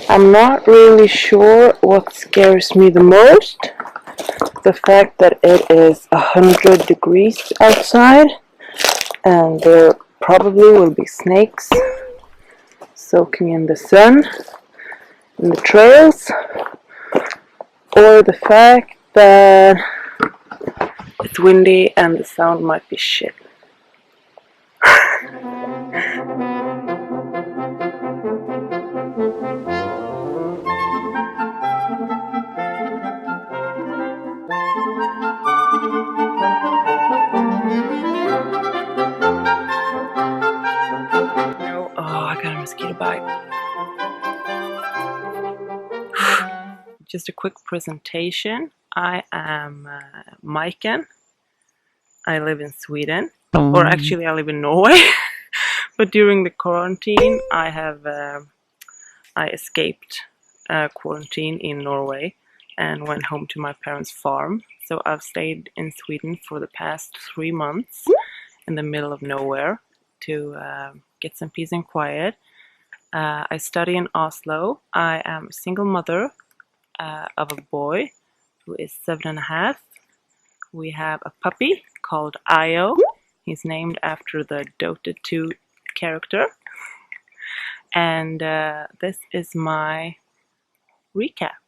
I'm not really sure what scares me the most. The fact that it is 100 degrees outside and there probably will be snakes soaking in the sun in the trails, or the fact that it's windy and the sound might be shit. No, oh, I got a mosquito bite. Just a quick presentation. I am Majken. I live in Sweden, or actually I live in Norway. But during the quarantine, I escaped quarantine in Norway and went home to my parents' farm. So I've stayed in Sweden for the past 3 months in the middle of nowhere to get some peace and quiet. I study in Oslo. I am a single mother of a boy who is 7.5. We have a puppy called Io. He's named after the Dota 2 character. And this is my recap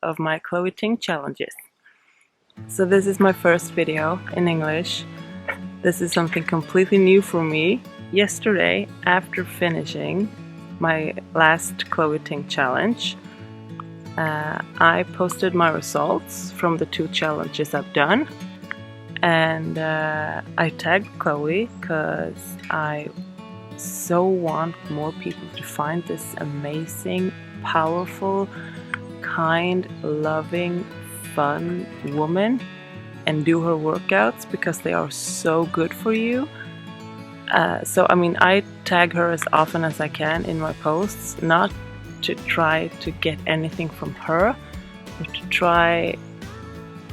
of my Ting challenges. So this is my first video in English. This is something completely new for me. Yesterday, after finishing my last Ting challenge, I posted my results from the 2 challenges I've done. And I tagged Chloe because I so want more people to find this amazing, powerful, kind, loving, fun woman and do her workouts because they are so good for you. So I mean, I tag her as often as I can in my posts, not to try to get anything from her, but to try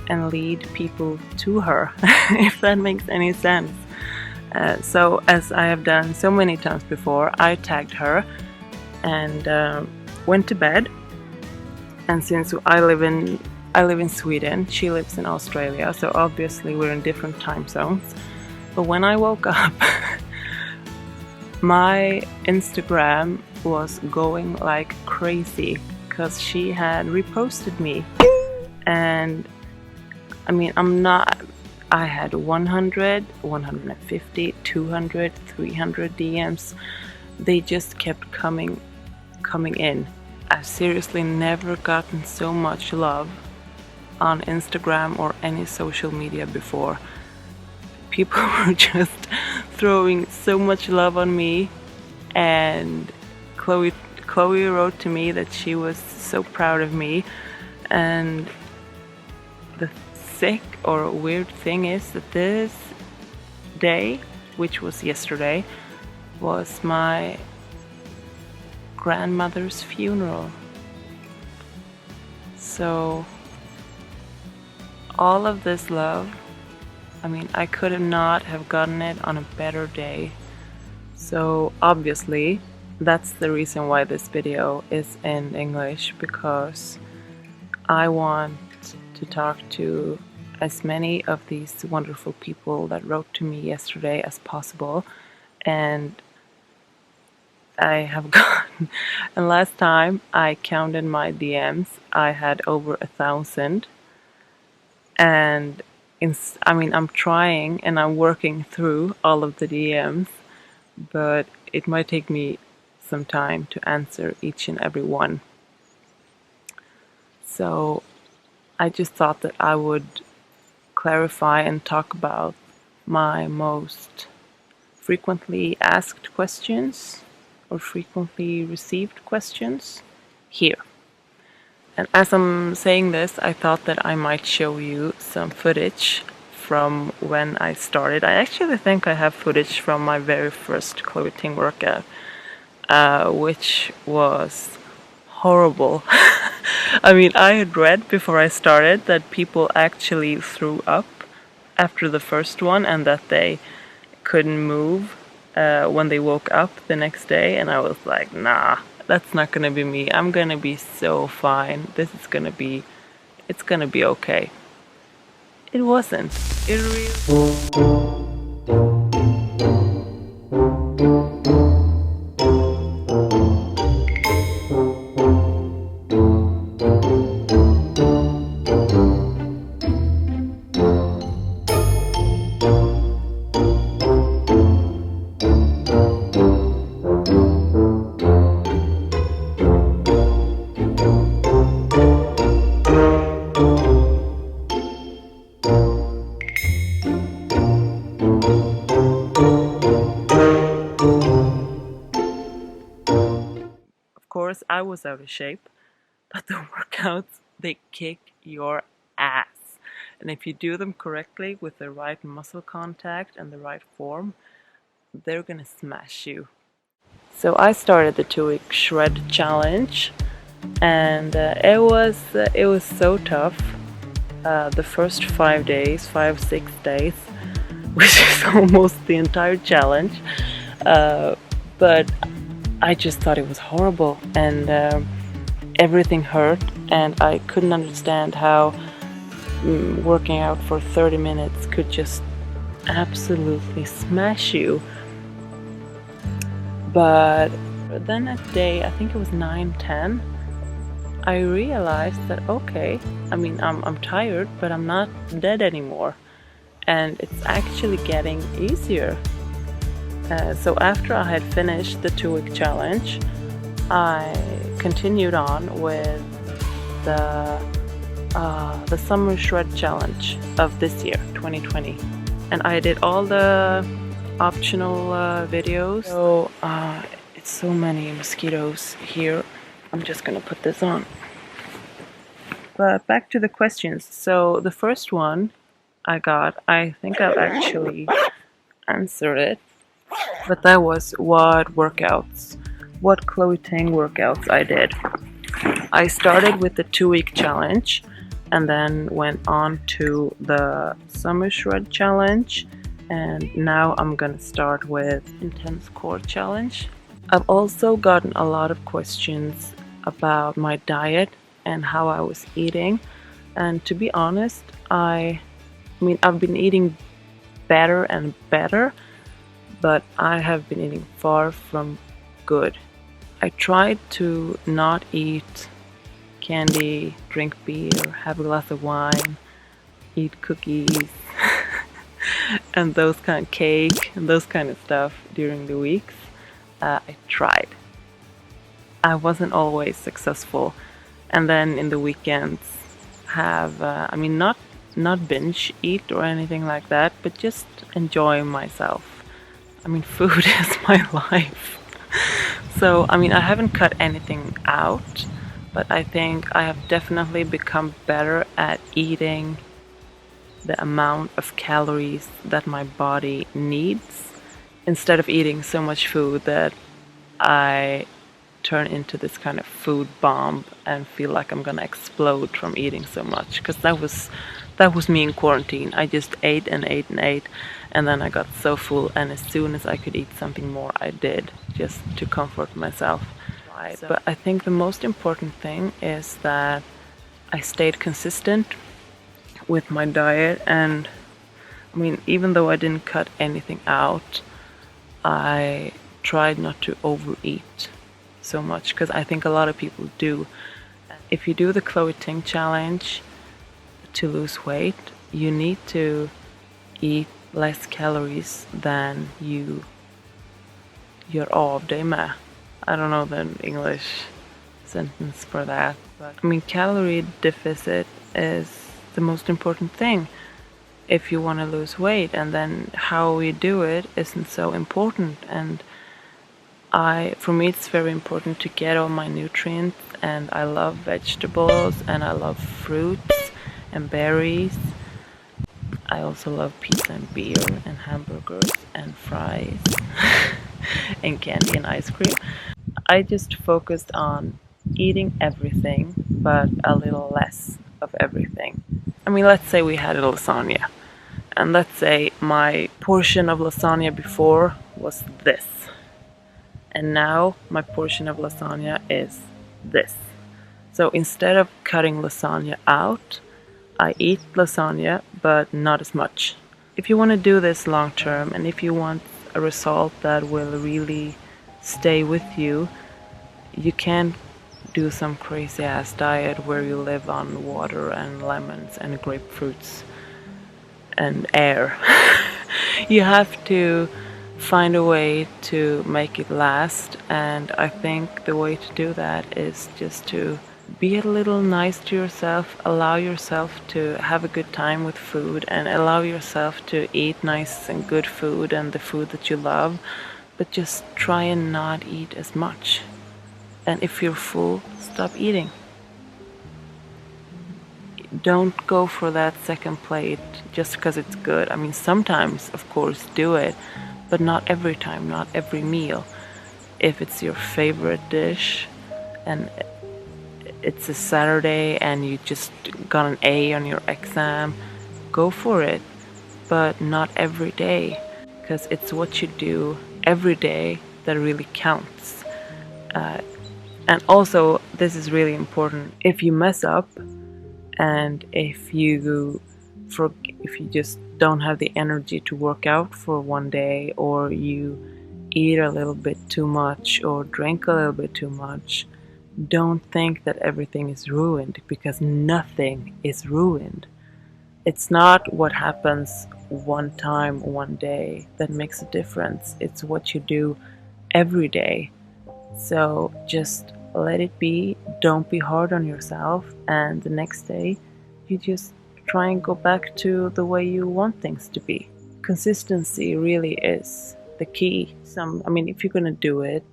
and lead people to her, if that makes any sense. So as I have done so many times before, I tagged her and went to bed. And since I live in Sweden, she lives in Australia, so obviously we're in different time zones. But when I woke up, my Instagram was going like crazy because she had reposted me. And I mean, I had 100, 150, 200, 300 DMs. They just kept coming in. I've seriously never gotten so much love on Instagram or any social media before. People were just throwing so much love on me, and Chloe wrote to me that she was so proud of me. And the sick or weird thing is that this day, which was yesterday, was my grandmother's funeral. So all of this love, I mean, I could not have gotten it on a better day. So obviously that's the reason why this video is in English, because I want to talk to as many of these wonderful people that wrote to me yesterday as possible. And I have gotten, and last time I counted my DMs, I had over 1,000. And I mean, I'm trying and I'm working through all of the DMs, but it might take me some time to answer each and every one. So I just thought that I would clarify and talk about my most frequently asked questions or frequently received questions here. And as I'm saying this, I thought that I might show you some footage from when I started. I actually think I have footage from my very first Ting workout, which was horrible. I mean, I had read before I started that people actually threw up after the first one and that they couldn't move when they woke up the next day, and I was like, nah, that's not gonna be me. I'm gonna be so fine. It's gonna be okay. It wasn't. It really. Of course, I was out of shape, but the workouts, they kick your ass. And if you do them correctly with the right muscle contact and the right form, they're gonna smash you. So I started the 2-week shred challenge, and it was so tough. The first 5 days, 6 days, which is almost the entire challenge. But I just thought it was horrible, and everything hurt, and I couldn't understand how working out for 30 minutes could just absolutely smash you. But then at day, I think it was 9-10, I realized that okay, I mean, I'm tired, but I'm not dead anymore, and it's actually getting easier. So after I had finished the 2-week challenge, I continued on with the summer shred challenge of this year, 2020, and I did all the optional videos. So it's so many mosquitoes here. I'm just gonna put this on. But back to the questions. So the first one I think I've actually answered it. But that was what Chloe Ting workouts I did. I started with the 2-week challenge and then went on to the summer shred challenge, and now I'm gonna start with intense core challenge. I've also gotten a lot of questions about my diet and how I was eating, and to be honest, I mean I've been eating better and better, but I have been eating far from good. I tried to not eat candy, drink beer, have a glass of wine, eat cookies, and those kind of cake and those kind of stuff during the weeks. I tried. I wasn't always successful, and then in the weekends have I mean not binge eat or anything like that, but just enjoy myself. I mean, food is my life. So I mean, I haven't cut anything out, but I think I have definitely become better at eating the amount of calories that my body needs, instead of eating so much food that I turn into this kind of food bomb and feel like I'm gonna explode from eating so much. Because that was me in quarantine. I just ate and ate and ate, and then I got so full, and as soon as I could eat something more, I did, just to comfort myself. But I think the most important thing is that I stayed consistent with my diet, and I mean, even though I didn't cut anything out, I tried not to overeat so much, because I think a lot of people do. If you do the Chloe Ting challenge to lose weight, you need to eat less calories than you gör av dig med. I don't know the English sentence for that, but I mean, calorie deficit is the most important thing if you want to lose weight, and then how we do it isn't so important. And for me, it's very important to get all my nutrients, and I love vegetables, and I love fruits and berries. I also love pizza and beer and hamburgers and fries and candy and ice cream. I just focused on eating everything, but a little less of everything. I mean, let's say we had a lasagna, and let's say my portion of lasagna before was this. And now my portion of lasagna is this. So instead of cutting lasagna out, I eat lasagna, but not as much. If you want to do this long term, and if you want a result that will really stay with you, you can't do some crazy ass diet where you live on water and lemons and grapefruits and air. You have to find a way to make it last, and I think the way to do that is just to be a little nice to yourself, allow yourself to have a good time with food, and allow yourself to eat nice and good food and the food that you love, but just try and not eat as much. And if you're full, stop eating. Don't go for that second plate just because it's good. I mean, sometimes, of course, do it, but not every time, not every meal. If it's your favorite dish and it's a Saturday and you just got an A on your exam, go for it, but not every day, because it's what you do every day that really counts. And also, this is really important, if you mess up and if you just don't have the energy to work out for one day, or you eat a little bit too much or drink a little bit too much, don't think that everything is ruined, because nothing is ruined. It's not what happens one time, one day that makes a difference. It's what you do every day. So just let it be. Don't be hard on yourself. And the next day, you just try and go back to the way you want things to be. Consistency really is the key. If you're gonna do it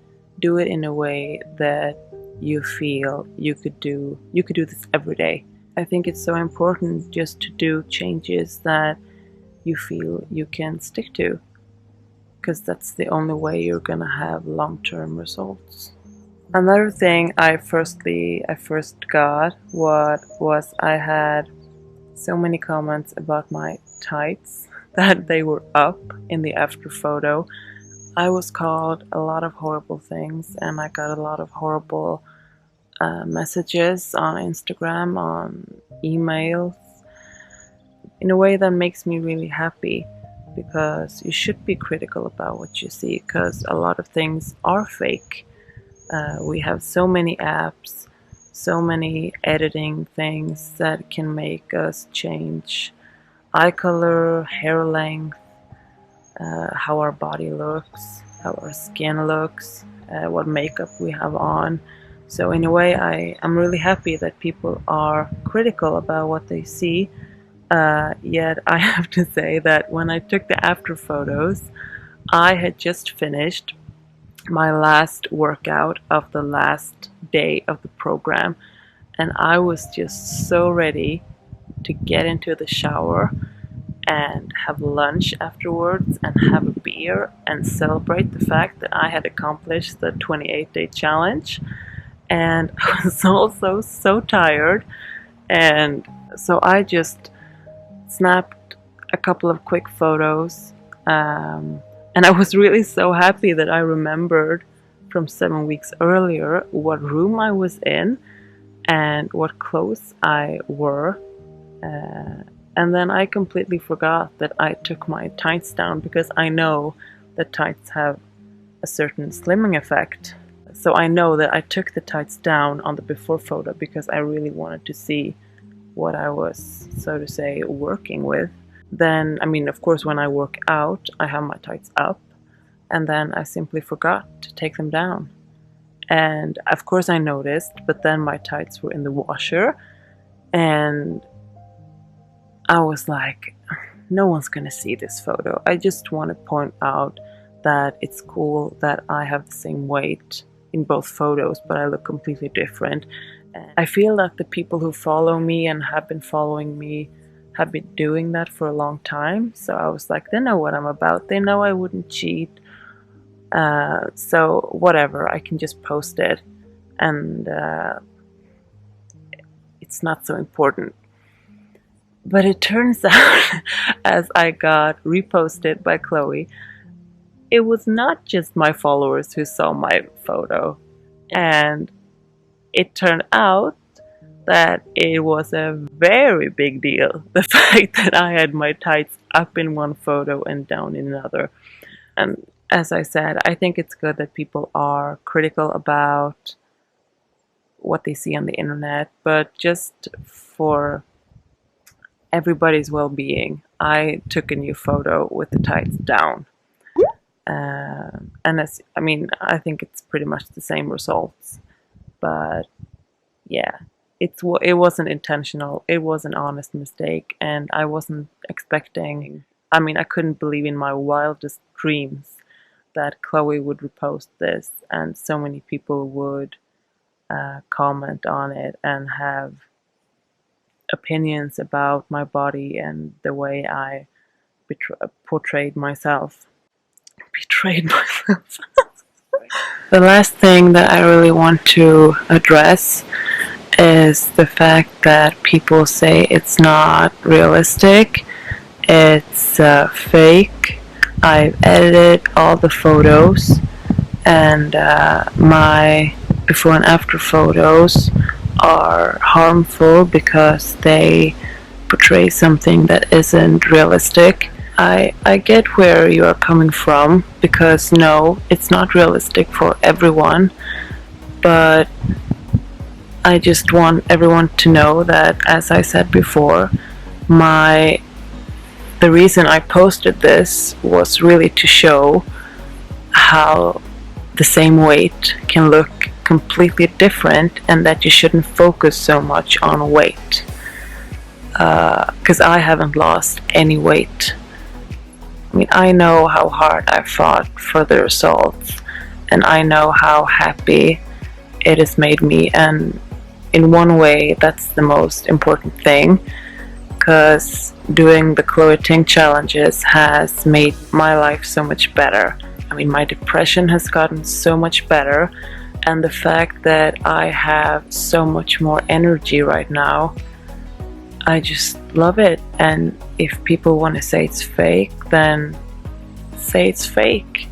in a way that you feel you could do this every day. I think it's so important just to do changes that you feel you can stick to, because that's the only way you're gonna have long-term results. Another thing I first got was I had so many comments about my tights that they were up in the after photo. I was called a lot of horrible things, and I got a lot of horrible messages on Instagram, on emails, in a way that makes me really happy, because you should be critical about what you see, because a lot of things are fake. We have so many apps, so many editing things that can make us change eye color, hair length, how our body looks, how our skin looks, what makeup we have on. So in a way, I'm really happy that people are critical about what they see. Yet I have to say that when I took the after photos, I had just finished my last workout of the last day of the program, and I was just so ready to get into the shower and have lunch afterwards and have a beer and celebrate the fact that I had accomplished the 28-day challenge. And I was also so tired, and so I just snapped a couple of quick photos, and I was really so happy that I remembered from 7 weeks earlier what room I was in and what clothes I wore. And then I completely forgot that I took my tights down, because I know that tights have a certain slimming effect. So I know that I took the tights down on the before photo because I really wanted to see what I was, so to say, working with. Then, of course, when I work out, I have my tights up, and then I simply forgot to take them down. And of course I noticed, but then my tights were in the washer, and I was like, no one's gonna see this photo. I just want to point out that it's cool that I have the same weight in both photos, but I look completely different. I feel that the people who follow me and have been following me have been doing that for a long time. So I was like, they know what I'm about. They know I wouldn't cheat. So whatever, I can just post it, and it's not so important. But it turns out, as I got reposted by Chloe, it was not just my followers who saw my photo. And it turned out that it was a very big deal. The fact that I had my tights up in one photo and down in another. And as I said, I think it's good that people are critical about what they see on the internet, but just for everybody's well-being, I took a new photo with the tights down. And I think it's pretty much the same results. But yeah, it wasn't intentional. It was an honest mistake, and I wasn't expecting. I couldn't believe in my wildest dreams that Chloe would repost this, and so many people would comment on it and have opinions about my body and the way I portrayed myself. Betrayed myself. The last thing that I really want to address is the fact that people say it's not realistic, it's fake. I've edited all the photos, and my before and after photos are harmful because they portray something that isn't realistic. I get where you are coming from, because no, it's not realistic for everyone, but I just want everyone to know that, as I said before, the reason I posted this was really to show how the same weight can look completely different, and that you shouldn't focus so much on weight, because I haven't lost any weight. I know how hard I fought for the results, and I know how happy it has made me, and in one way that's the most important thing, because doing the Chloe Ting challenges has made my life so much better. My depression has gotten so much better, and the fact that I have so much more energy right now, I just love it. And if people want to say it's fake, then say it's fake.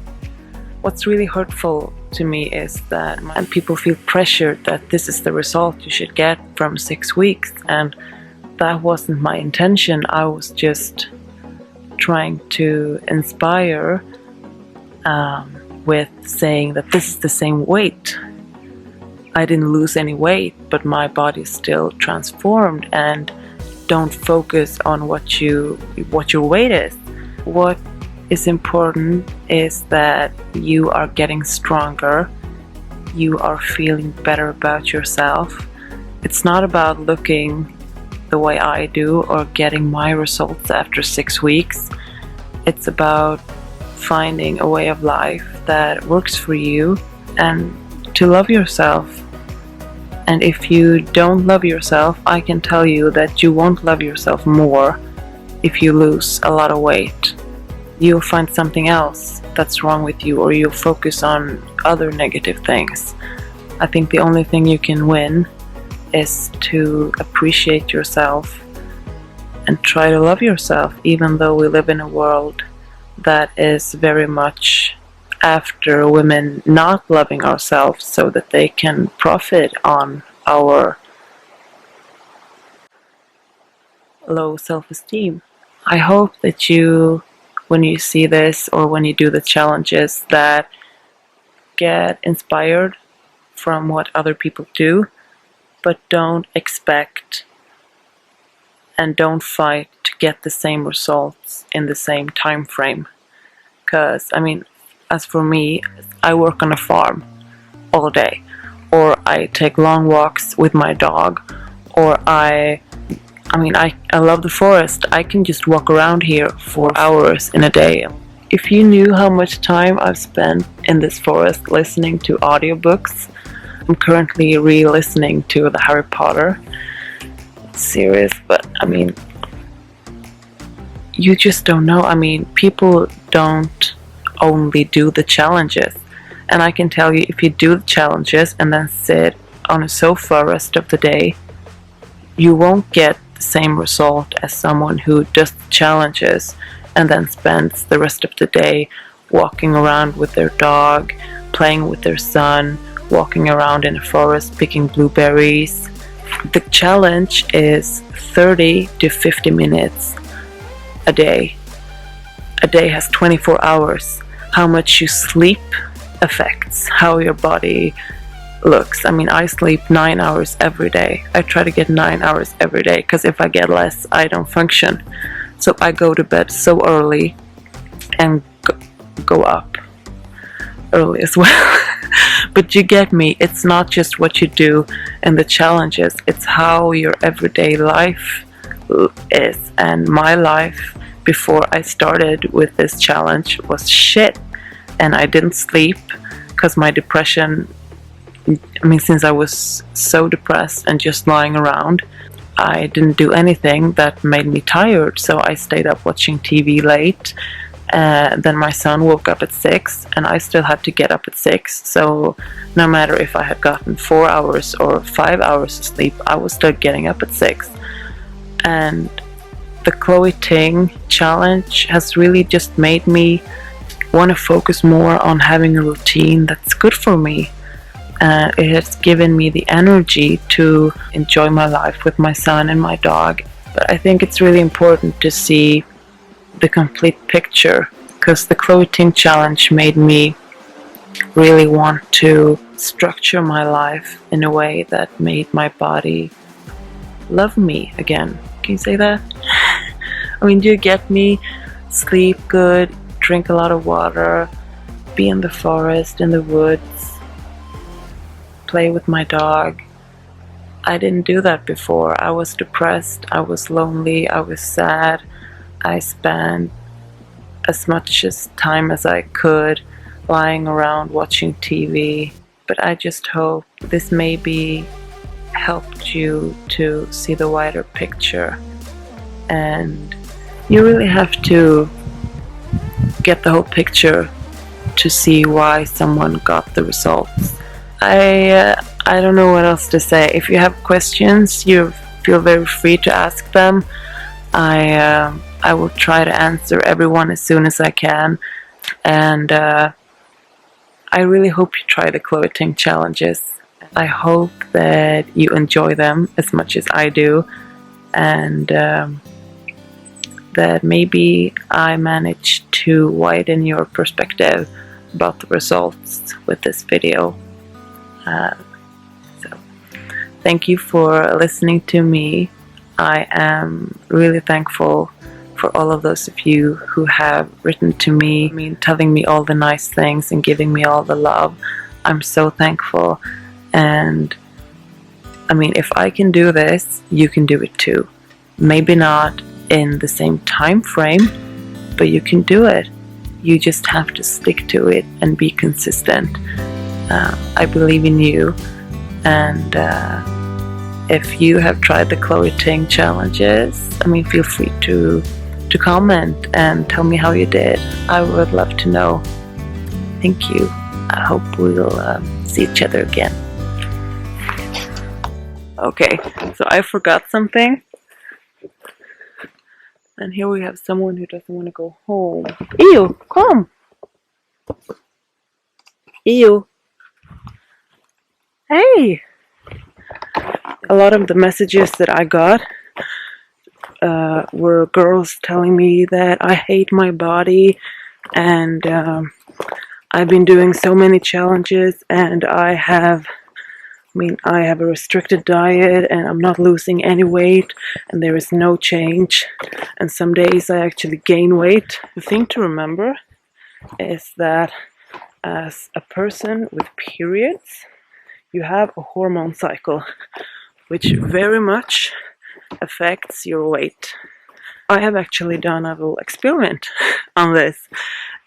What's really hurtful to me is that people feel pressured that this is the result you should get from 6 weeks, and that wasn't my intention. I was just trying to inspire with saying that this is the same weight. I didn't lose any weight, but my body is still transformed, and don't focus on what your weight is. What is important is that you are getting stronger, you are feeling better about yourself. It's not about looking the way I do or getting my results after 6 weeks. It's about finding a way of life that works for you, and to love yourself. And if you don't love yourself, I can tell you that you won't love yourself more if you lose a lot of weight. You'll find something else that's wrong with you, or you'll focus on other negative things. I think the only thing you can win is to appreciate yourself and try to love yourself, even though we live in a world that is very much after women not loving ourselves so that they can profit on our low self-esteem. I hope that you, when you see this or when you do the challenges, that get inspired from what other people do, but don't expect and don't fight to get the same results in the same time frame. Because, as for me, I work on a farm all day, or I take long walks with my dog, or I love the forest. I can just walk around here for hours in a day. If you knew how much time I've spent in this forest listening to audiobooks. I'm currently re-listening to the Harry Potter series, but you just don't know. People don't only do the challenges, and I can tell you, if you do the challenges and then sit on a sofa rest of the day, you won't get the same result as someone who does the challenges and then spends the rest of the day walking around with their dog, playing with their son, walking around in a forest picking blueberries. The challenge is 30 to 50 minutes a day. A day has 24 hours. How much you sleep affects how your body looks. I mean, I sleep 9 hours every day. I try to get 9 hours every day, because if I get less, I don't function. So I go to bed so early and go up early as well. But you get me, it's not just what you do and the challenges, it's how your everyday life is. And my life before I started with this challenge was shit, and I didn't sleep because my depression, I mean, since I was so depressed and just lying around, I didn't do anything that made me tired, so I stayed up watching TV late. Then my son woke up at 6 and I still had to get up at 6, so no matter if I had gotten 4 hours or 5 hours of sleep, I was still getting up at 6. And the Chloe Ting challenge has really just made me want to focus more on having a routine that's good for me. It has given me the energy to enjoy my life with my son and my dog. But I think it's really important to see the complete picture, because the Chloe Ting challenge made me really want to structure my life in a way that made my body love me again. Can you say that? I mean, do you get me? Sleep good, drink a lot of water, be in the forest, in the woods, play with my dog. I didn't do that before. I was depressed, I was lonely, I was sad. I spent as much time as I could lying around watching TV. But I just hope this maybe helped you to see the wider picture. And you really have to get the whole picture to see why someone got the results. I don't know what else to say. If you have questions, you feel very free to ask them. I will try to answer everyone as soon as I can. And I really hope you try the Chloe Ting challenges. I hope that you enjoy them as much as I do. And that maybe I managed to widen your perspective about the results with this video. So thank you for listening to me. I am really thankful for all of those of you who have written to me, telling me all the nice things and giving me all the love. I'm so thankful. And I mean, if I can do this, you can do it too. Maybe not in the same time frame, but you can do it. You just have to stick to it and be consistent. I believe in you. And if you have tried the Chloe Ting challenges, I mean, feel free to comment and tell me how you did. I would love to know. Thank you. I hope we'll see each other again. Okay, so I forgot something. And here we have someone who doesn't want to go home. Ew, come! Ew. Hey! A lot of the messages that I got were girls telling me that I hate my body, and I've been doing so many challenges, and I have a restricted diet, and I'm not losing any weight, and there is no change, and some days I actually gain weight. The thing to remember is that as a person with periods, you have a hormone cycle, which very much affects your weight. I have actually done a little experiment on this,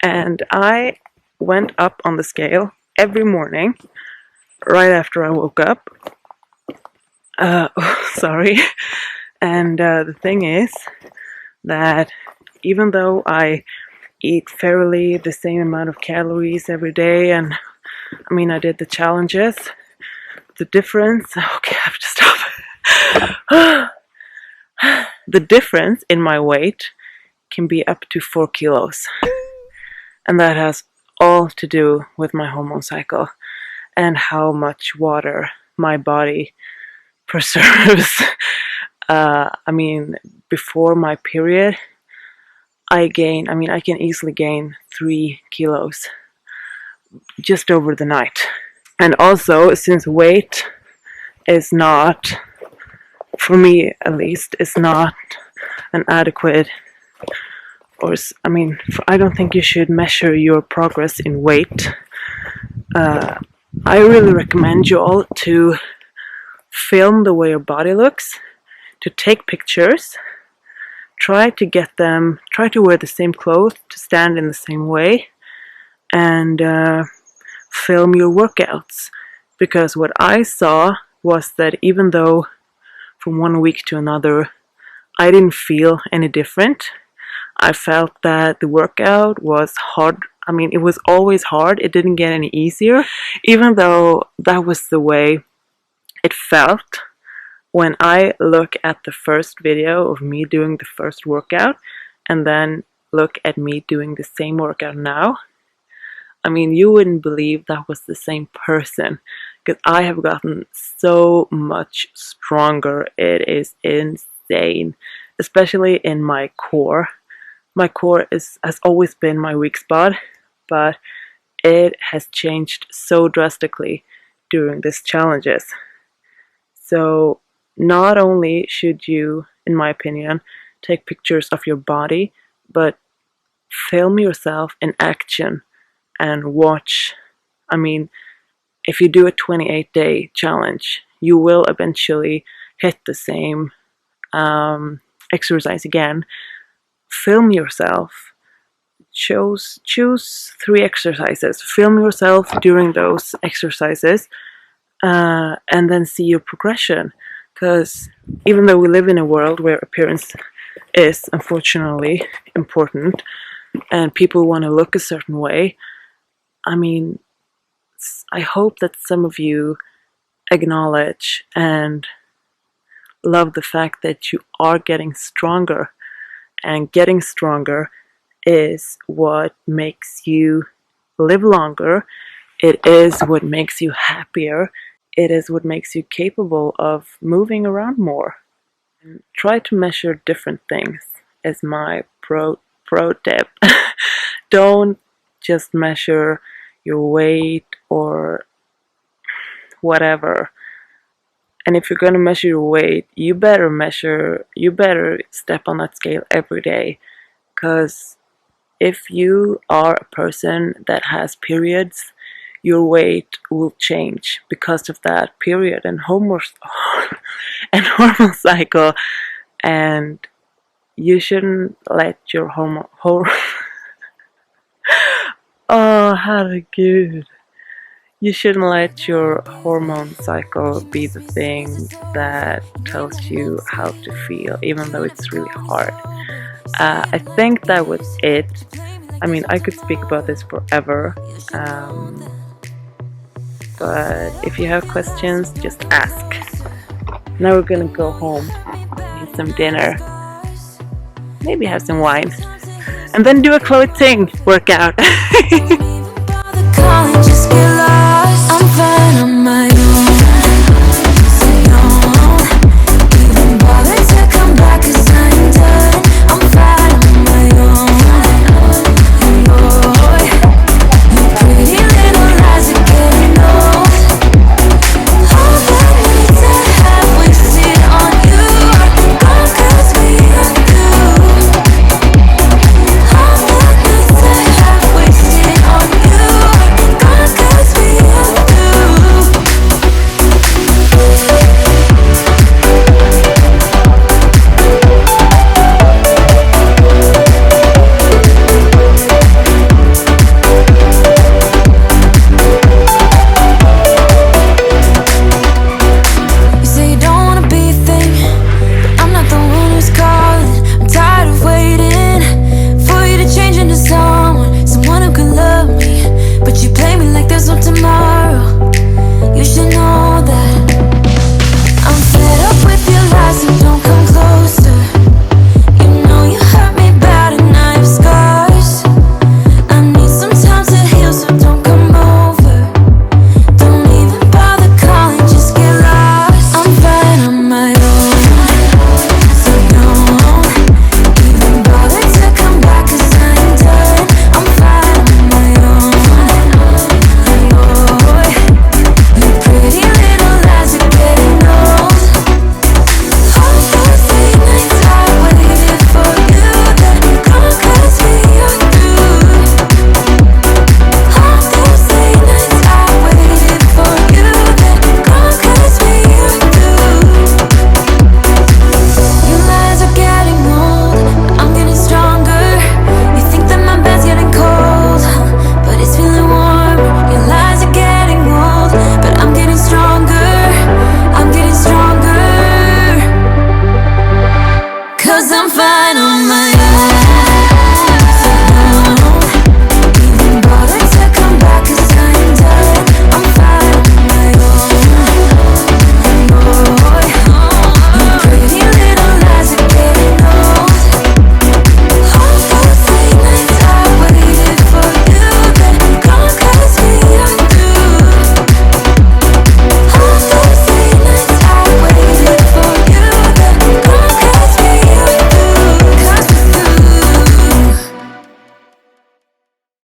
and I went up on the scale every morning right after I woke up. Sorry. And the thing is that even though I eat fairly the same amount of calories every day, and I mean, I did the challenges, the difference, okay, I have to stop. The difference in my weight can be up to 4 kilos. and that has all to do with my hormone cycle and how much water my body preserves. I mean, before my period, I can easily gain 3 kilos just over the night. And also, since weight is not, for me at least, is not an adequate, or I don't think you should measure your progress in weight. I really recommend you all to film the way your body looks, to take pictures, try to wear the same clothes, to stand in the same way, and film your workouts. Because what I saw was that even though from one week to another I didn't feel any different, I felt that the workout was hard. I mean, it was always hard. It didn't get any easier, even though that was the way it felt. When I look at the first video of me doing the first workout and then look at me doing the same workout now, I mean, you wouldn't believe that was the same person, because I have gotten so much stronger. It is insane, especially in my core. My core has always been my weak spot, but it has changed so drastically during these challenges. So not only should you, in my opinion, take pictures of your body, but film yourself in action and watch. I mean, if you do a 28-day challenge, you will eventually hit the same exercise again. Film yourself. Choose 3 exercises. Film yourself during those exercises, and then see your progression. Because even though we live in a world where appearance is unfortunately important and people want to look a certain way, I mean, I hope that some of you acknowledge and love the fact that you are getting stronger, and getting stronger is what makes you live longer. It is what makes you happier. It is what makes you capable of moving around more. And try to measure different things is my pro tip. Don't just measure your weight or whatever. And if you're going to measure your weight, you better step on that scale every day. Because if you are a person that has periods, your weight will change because of that period and hormone cycle. And you shouldn't let your oh, herregud. You shouldn't let your hormone cycle be the thing that tells you how to feel, even though it's really hard. I think that was it. I mean, I could speak about this forever. But if you have questions, just ask. Now we're gonna go home, eat some dinner, maybe have some wine, and then do a clothing workout.